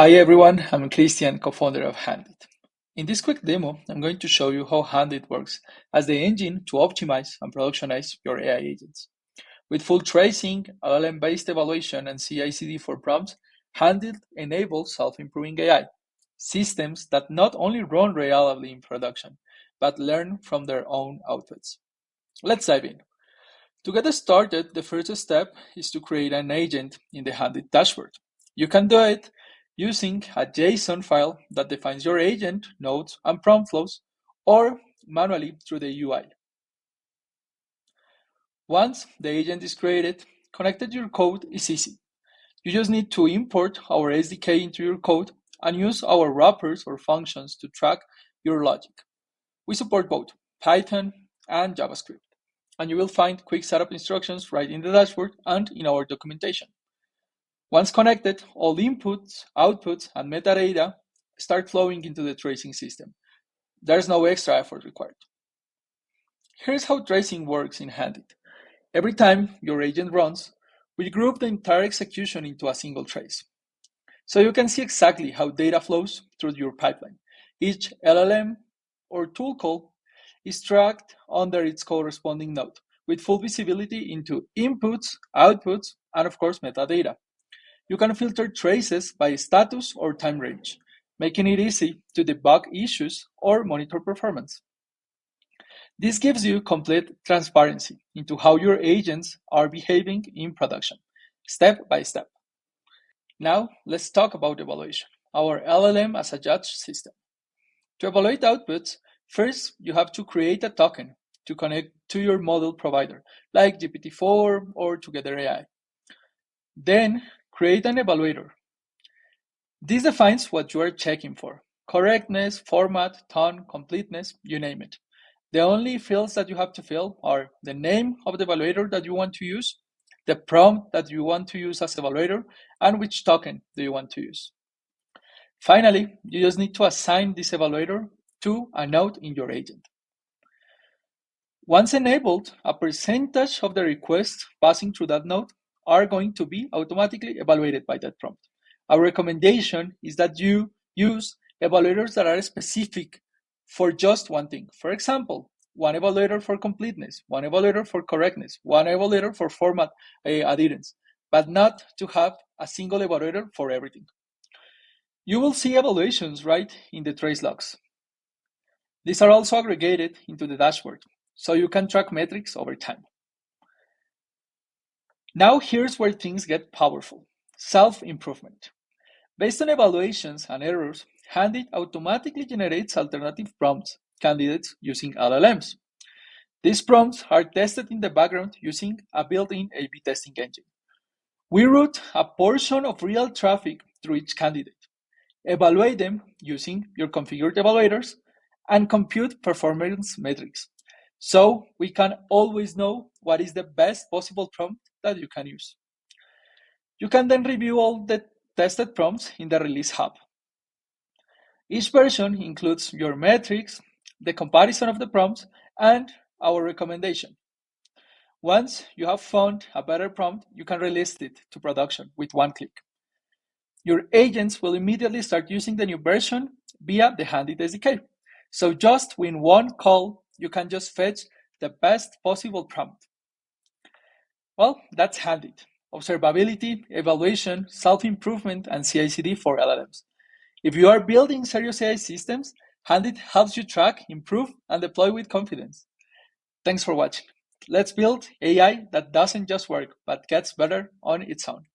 Hi everyone, I'm Christian, co-founder of Handit. In this quick demo, I'm going to show you how Handit works as the engine to optimize and productionize your AI agents. With full tracing, LLM-based evaluation, and CI/CD for prompts, Handit enables self-improving AI systems that not only run reliably in production, but learn from their own outputs. Let's dive in. To get started, the first step is to create an agent in the Handit dashboard. You can do it using a JSON file that defines your agent, nodes, and prompt flows, or manually through the UI. Once the agent is created, connected your code is easy. You just need to import our SDK into your code and use our wrappers or functions to track your logic. We support both Python and JavaScript, and you will find quick setup instructions right in the dashboard and in our documentation. Once connected, all inputs, outputs, and metadata start flowing into the tracing system. There's no extra effort required. Here's how tracing works in Handit. Every time your agent runs, we group the entire execution into a single trace. So you can see exactly how data flows through your pipeline. Each LLM or tool call is tracked under its corresponding node, with full visibility into inputs, outputs, and of course metadata. You can filter traces by status or time range, making it easy to debug issues or monitor performance. This gives you complete transparency into how your agents are behaving in production, step by step. Now, let's talk about evaluation, our LLM as a judge system. To evaluate outputs, first you have to create a token to connect to your model provider, like GPT-4 or Together AI. Then, create an evaluator. This defines what you are checking for: correctness, format, tone, completeness, you name it. The only fields that you have to fill are the name of the evaluator that you want to use, the prompt that you want to use as evaluator, and which token do you want to use. Finally, you just need to assign this evaluator to a node in your agent. Once enabled, a percentage of the requests passing through that node are going to be automatically evaluated by that prompt. Our recommendation is that you use evaluators that are specific for just one thing. For example, one evaluator for completeness, one evaluator for correctness, one evaluator for format adherence, but not to have a single evaluator for everything. You will see evaluations right in the trace logs. These are also aggregated into the dashboard, so you can track metrics over time. Now here's where things get powerful: self-improvement. Based on evaluations and errors, Handit automatically generates alternative prompts candidates using LLMs. These prompts are tested in the background using a built-in A/B testing engine. We route a portion of real traffic through each candidate, evaluate them using your configured evaluators, and compute performance metrics, so we can always know what is the best possible prompt that you can use. You can then review all the tested prompts in the Release Hub. Each version includes your metrics, the comparison of the prompts, and our recommendation. Once you have found a better prompt, you can release it to production with one click. Your agents will immediately start using the new version via the Handit SDK. So just with one call, you can just fetch the best possible prompt. Well, that's Handit: observability, evaluation, self-improvement, and CI/CD for LLMs. If you are building serious AI systems, Handit helps you track, improve, and deploy with confidence. Thanks for watching. Let's build AI that doesn't just work, but gets better on its own.